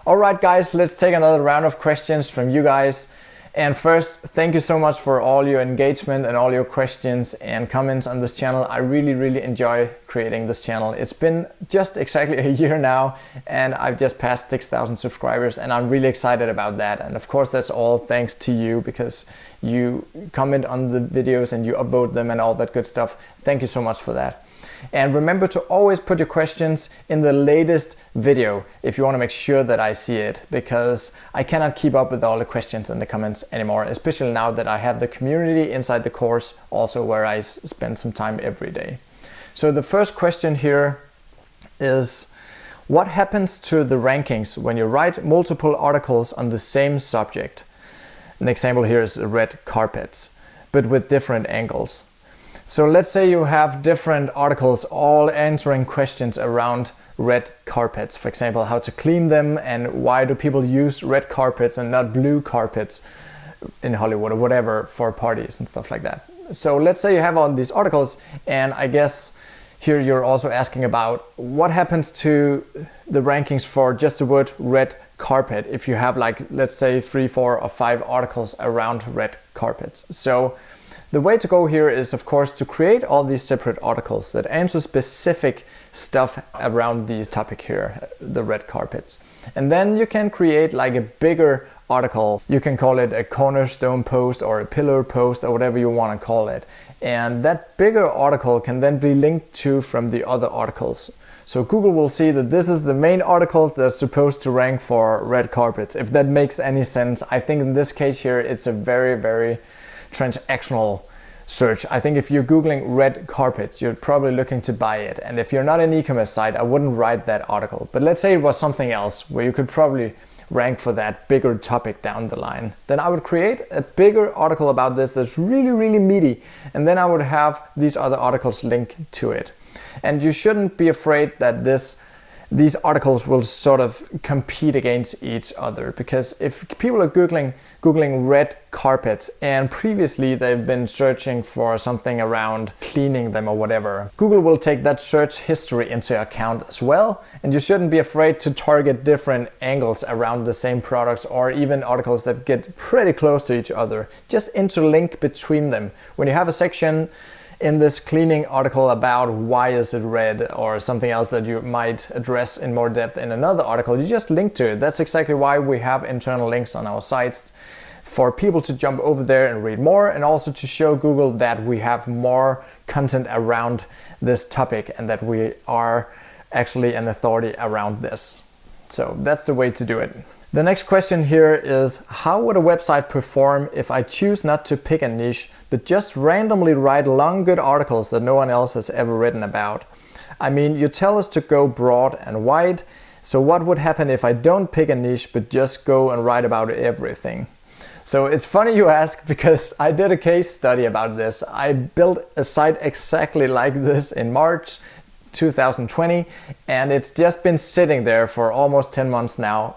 Alright guys, let's take another round of questions from you guys. And first, thank you so much for all your engagement and all your questions and comments on this channel. I really enjoy creating this channel. It's been just exactly a year now and I've just passed 6,000 subscribers and I'm really excited about that. And of course that's all thanks to you because you comment on the videos and you upvote them and all that good stuff. Thank you so much for that. And remember to always put your questions in the latest video if you want to make sure that I see it, because I cannot keep up with all the questions in the comments anymore, especially now that I have the community inside the course also where I spend some time every day. So the first question here is, what happens to the rankings when you write multiple articles on the same subject? An example here is red carpets, but with different angles. So let's say you have different articles all answering questions around red carpets. For example, how to clean them and why do people use red carpets and not blue carpets in Hollywood or whatever for parties and stuff like that. So let's say you have all these articles, and I guess here you're also asking about what happens to the rankings for just the word red carpet if you have, like, let's say 3, 4 or 5 articles around red carpets. So the way to go here is, of course, to create all these separate articles that answer specific stuff around these topic here, the red carpets. And then you can create like a bigger article. You can call it a cornerstone post or a pillar post or whatever you want to call it. And that bigger article can then be linked to from the other articles. So Google will see that this is the main article that's supposed to rank for red carpets, if that makes any sense. I think in this case here, it's a very transactional search. I think if you're Googling red carpets, you're probably looking to buy it. And if you're not an e-commerce site, I wouldn't write that article. But let's say it was something else where you could probably rank for that bigger topic down the line. Then I would create a bigger article about this that's really meaty. And then I would have these other articles linked to it. And you shouldn't be afraid that these articles will sort of compete against each other, because if people are Googling red carpets and previously they've been searching for something around cleaning them or whatever, Google will take that search history into account as well. And you shouldn't be afraid to target different angles around the same products or even articles that get pretty close to each other. Just interlink between them. When you have a section in this cleaning article about why is it red or something else that you might address in more depth in another article, you just link to it. That's exactly why we have internal links on our sites, for people to jump over there and read more, and also to show Google that we have more content around this topic and that we are actually an authority around this. So that's the way to do it. The next question here is, how would a website perform if I choose not to pick a niche, but just randomly write long good articles that no one else has ever written about? I mean, you tell us to go broad and wide, so what would happen if I don't pick a niche, but just go and write about everything? So it's funny you ask, because I did a case study about this. I built a site exactly like this in March 2020, and it's just been sitting there for almost 10 months now.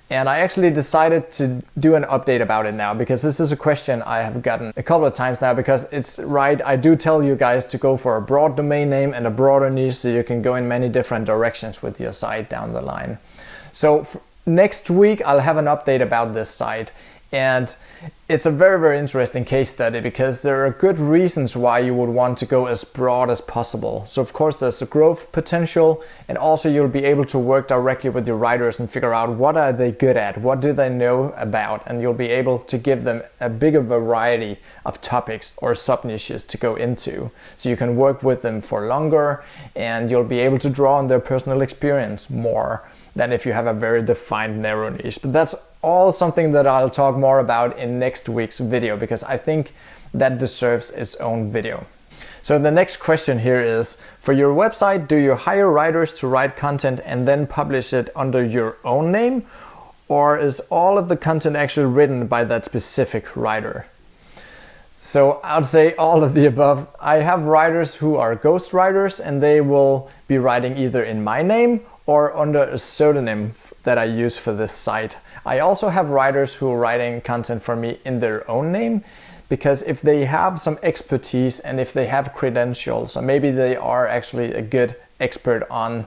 And I actually decided to do an update about it now, because this is a question I have gotten a couple of times now, because it's right, I do tell you guys to go for a broad domain name and a broader niche so you can go in many different directions with your site down the line. So next week I'll have an update about this site. And it's a very interesting case study, because there are good reasons why you would want to go as broad as possible. So of course there's the growth potential, and also you'll be able to work directly with your writers and figure out what are they good at, what do they know about, and you'll be able to give them a bigger variety of topics or sub niches to go into. So you can work with them for longer, and you'll be able to draw on their personal experience more than if you have a very defined narrow niche. But that's all something that I'll talk more about in next week's video, because I think that deserves its own video. So the next question here is, for your website, do you hire writers to write content and then publish it under your own name? Or is all of the content actually written by that specific writer? So I'd say all of the above. I have writers who are ghostwriters, and they will be writing either in my name or under a pseudonym that I use for this site. I also have writers who are writing content for me in their own name, because if they have some expertise and if they have credentials, or maybe they are actually a good expert on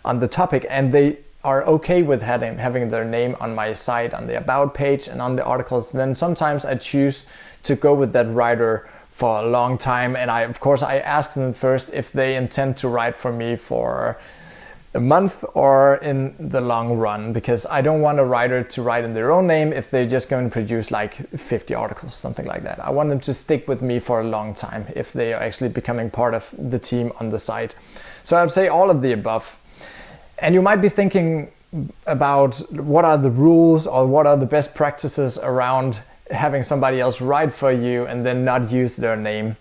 the topic, and they are okay with having their name on my site, on the about page and on the articles, then sometimes I choose to go with that writer for a long time. And of course I ask them first if they intend to write for me for a month or in the long run, because I don't want a writer to write in their own name if they're just going to produce like 50 articles, something like that. I want them to stick with me for a long time if they are actually becoming part of the team on the site. So I would say all of the above. And you might be thinking about what are the rules or what are the best practices around having somebody else write for you and then not use their name.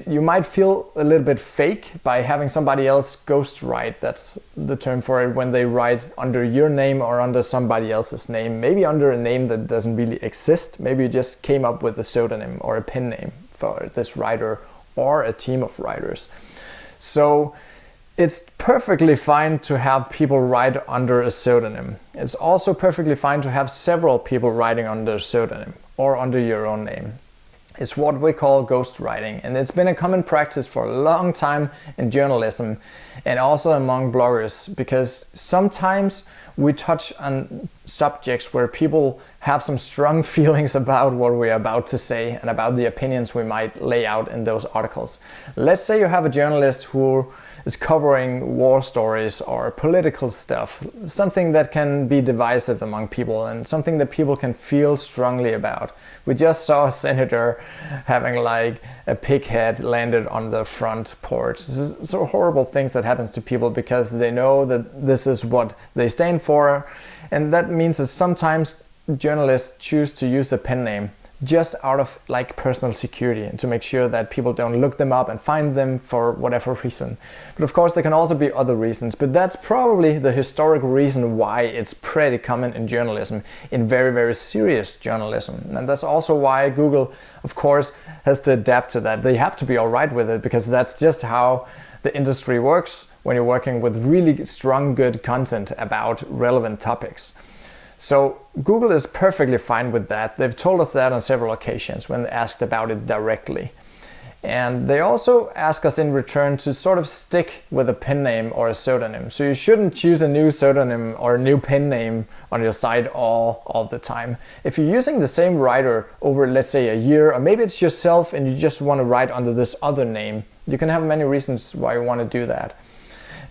You might feel a little bit fake by having somebody else ghostwrite. That's the term for it, when they write under your name or under somebody else's name, maybe under a name that doesn't really exist. Maybe you just came up with a pseudonym or a pen name for this writer or a team of writers. So it's perfectly fine to have people write under a pseudonym. It's also perfectly fine to have several people writing under a pseudonym or under your own name. It's what we call ghostwriting, and it's been a common practice for a long time in journalism and also among bloggers, because sometimes we touch on subjects where people have some strong feelings about what we're about to say and about the opinions we might lay out in those articles. Let's say you have a journalist who is covering war stories or political stuff, something that can be divisive among people and something that people can feel strongly about. We just saw a senator having like a pig head landed on the front porch. So horrible things that happens to people because they know that this is what they stand for, and that means that sometimes journalists choose to use a pen name just out of like personal security and to make sure that people don't look them up and find them for whatever reason. But of course there can also be other reasons, but that's probably the historic reason why it's pretty common in journalism, in very, very serious journalism. And that's also why Google, of course, has to adapt to that. They have to be all right with it, because that's just how the industry works when you're working with really strong, good content about relevant topics. So Google is perfectly fine with that. They've told us that on several occasions when asked about it directly. And they also ask us in return to sort of stick with a pen name or a pseudonym. So you shouldn't choose a new pseudonym or a new pen name on your site all the time. If you're using the same writer over, let's say, a year, or maybe it's yourself and you just want to write under this other name, you can have many reasons why you want to do that.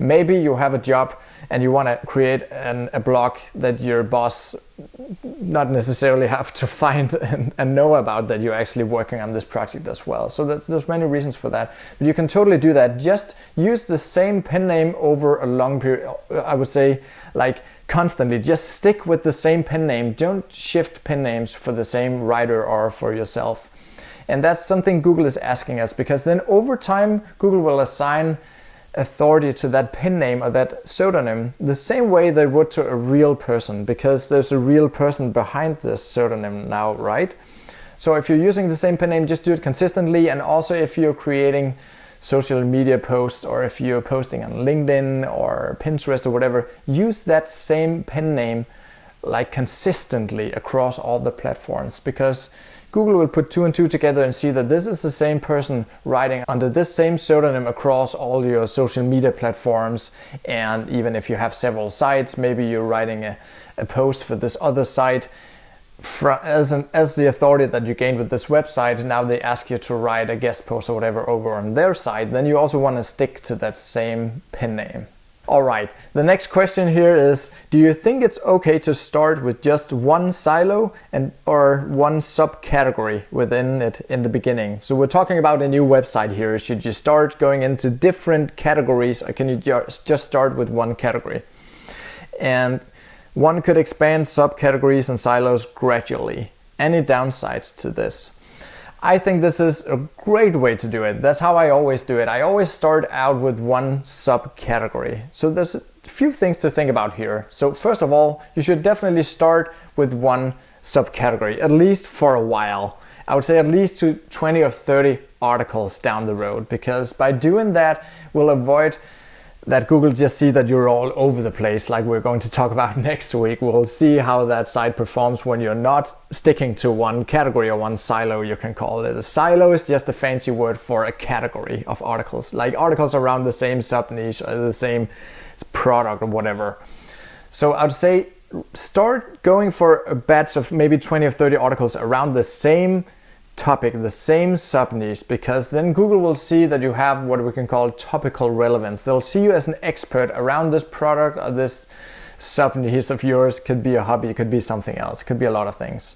Maybe you have a job and you want to create a blog that your boss not necessarily have to find and know about, that you're actually working on this project as well. So there's many reasons for that. But you can totally do that. Just use the same pen name over a long period, I would say, like constantly. Just stick with the same pen name. Don't shift pen names for the same writer or for yourself. And that's something Google is asking us, because then over time Google will assign authority to that pen name or that pseudonym the same way they would to a real person, because there's a real person behind this pseudonym now, right? So if you're using the same pen name, just do it consistently. And also if you're creating social media posts, or if you're posting on LinkedIn or Pinterest or whatever, use that same pen name like consistently across all the platforms, because Google will put 2 and 2 together and see that this is the same person writing under this same pseudonym across all your social media platforms. And even if you have several sites, maybe you're writing a post for this other site, as the authority that you gained with this website, now they ask you to write a guest post or whatever over on their site, then you also want to stick to that same pen name. All right, the next question here is, do you think it's okay to start with just one silo or one subcategory within it in the beginning? So we're talking about a new website here. Should you start going into different categories, or can you just start with one category? And one could expand subcategories and silos gradually. Any downsides to this? I think this is a great way to do it. That's how I always do it. I always start out with one subcategory. So there's a few things to think about here. So first of all, you should definitely start with one subcategory, at least for a while. I would say at least to 20 or 30 articles down the road, because by doing that, we'll avoid that Google just see that you're all over the place, like we're going to talk about next week. We'll see how that site performs when you're not sticking to one category or one silo, you can call it. A silo is just a fancy word for a category of articles, like articles around the same sub niche or the same product or whatever. So I would say start going for a batch of maybe 20 or 30 articles around the same topic, the same sub niche, because then Google will see that you have what we can call topical relevance. They'll see you as an expert around this product or this sub niche of yours. Could be a hobby, it could be something else, it could be a lot of things.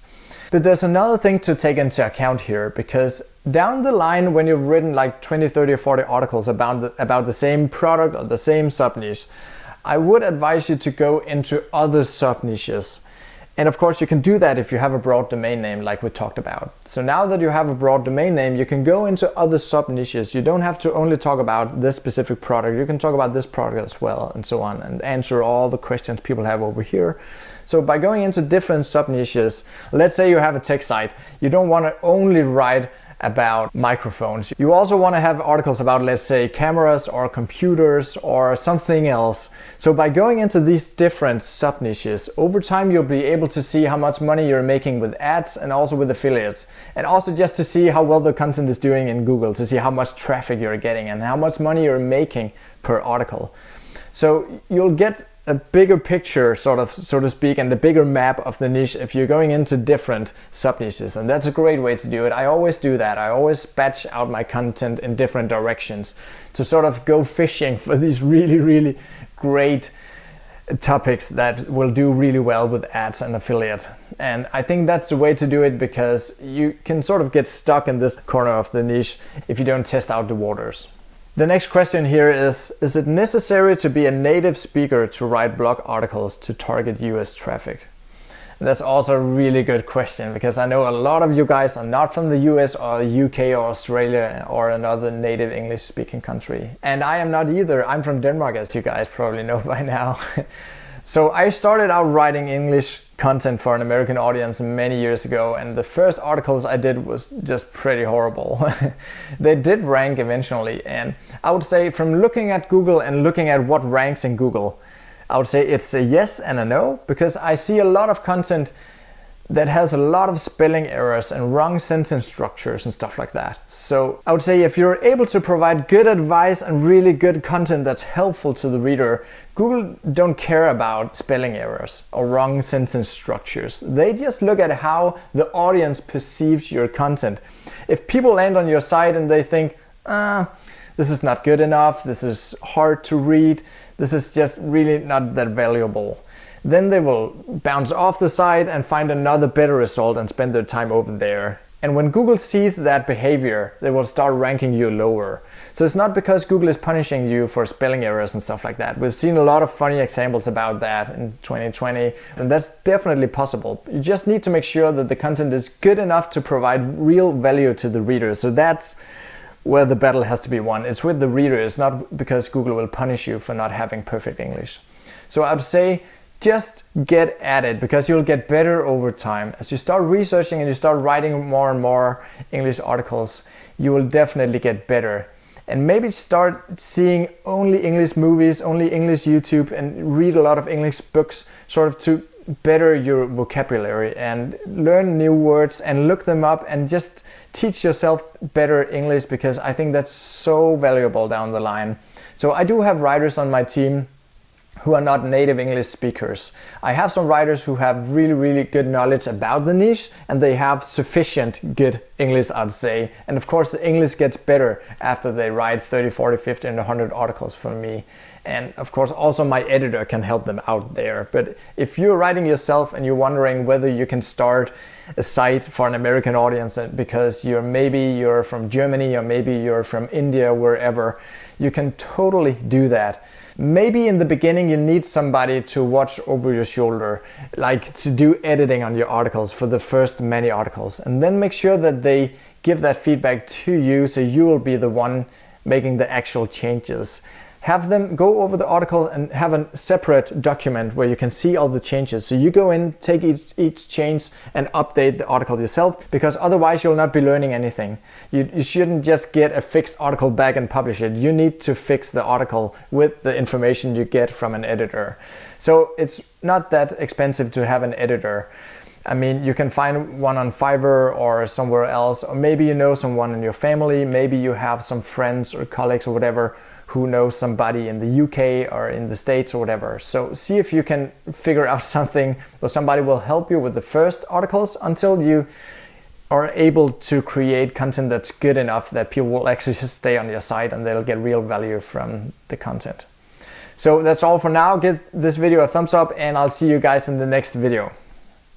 But there's another thing to take into account here, because down the line when you've written like 20, 30 or 40 articles about the same product or the same sub niche, I would advise you to go into other sub niches. And of course you can do that if you have a broad domain name like we talked about. So now that you have a broad domain name, you can go into other sub niches. You don't have to only talk about this specific product. You can talk about this product as well, and so on, and answer all the questions people have over here. So by going into different sub niches, let's say you have a tech site, you don't want to only write about microphones. You also want to have articles about, let's say, cameras or computers or something else. So by going into these different sub niches, over time you'll be able to see how much money you're making with ads and also with affiliates, and also just to see how well the content is doing in Google, to see how much traffic you're getting and how much money you're making per article. So you'll get a bigger picture, sort of, so to speak, and the bigger map of the niche if you're going into different sub niches, and that's a great way to do it. I always do that. I always batch out my content in different directions to sort of go fishing for these really, really great topics that will do really well with ads and affiliate. And I think that's the way to do it, because you can sort of get stuck in this corner of the niche if you don't test out the waters. The next question here is it necessary to be a native speaker to write blog articles to target US traffic? And that's also a really good question, because I know a lot of you guys are not from the US or UK or Australia or another native English speaking country. And I am not either. I'm from Denmark, as you guys probably know by now. So I started out writing English content for an American audience many years ago, and the first articles I did was just pretty horrible. They did rank eventually, and I would say from looking at Google and looking at what ranks in Google, I would say it's a yes and a no, because I see a lot of content that has a lot of spelling errors and wrong sentence structures and stuff like that. So I would say if you're able to provide good advice and really good content that's helpful to the reader, Google don't care about spelling errors or wrong sentence structures. They just look at how the audience perceives your content. If people land on your site and they think, this is not good enough, this is hard to read, this is just really not that valuable, then they will bounce off the site and find another better result and spend their time over there. And when Google sees that behavior, they will start ranking you lower. So it's not because Google is punishing you for spelling errors and stuff like that. We've seen a lot of funny examples about that in 2020, and that's definitely possible. You just need to make sure that the content is good enough to provide real value to the reader. So that's where the battle has to be won. It's with the reader. It's not because Google will punish you for not having perfect English. So I would say just get at it, because you'll get better over time. As you start researching and you start writing more and more English articles, you will definitely get better. And maybe start seeing only English movies, only English YouTube, and read a lot of English books, sort of to better your vocabulary and learn new words and look them up and just teach yourself better English, because I think that's so valuable down the line. So I do have writers on my team who are not native English speakers. I have some writers who have really, really good knowledge about the niche, and they have sufficient good English, I'd say. And of course, the English gets better after they write 30, 40, 50, and 100 articles from me. And of course, also my editor can help them out there. But if you're writing yourself and you're wondering whether you can start a site for an American audience because you're from Germany or maybe you're from India, wherever, you can totally do that. Maybe in the beginning you need somebody to watch over your shoulder, like to do editing on your articles for the first many articles, and then make sure that they give that feedback to you, so you will be the one making the actual changes. Have them go over the article and have a separate document where you can see all the changes. So you go in, take each change and update the article yourself, because otherwise you'll not be learning anything. You shouldn't just get a fixed article back and publish it. You need to fix the article with the information you get from an editor. So it's not that expensive to have an editor. I mean, you can find one on Fiverr or somewhere else, or maybe you know someone in your family, maybe you have some friends or colleagues or whatever who knows somebody in the UK or in the States or whatever. So see if you can figure out something, or somebody will help you with the first articles until you are able to create content that's good enough that people will actually just stay on your site and they'll get real value from the content. So that's all for now. Give this video a thumbs up and I'll see you guys in the next video.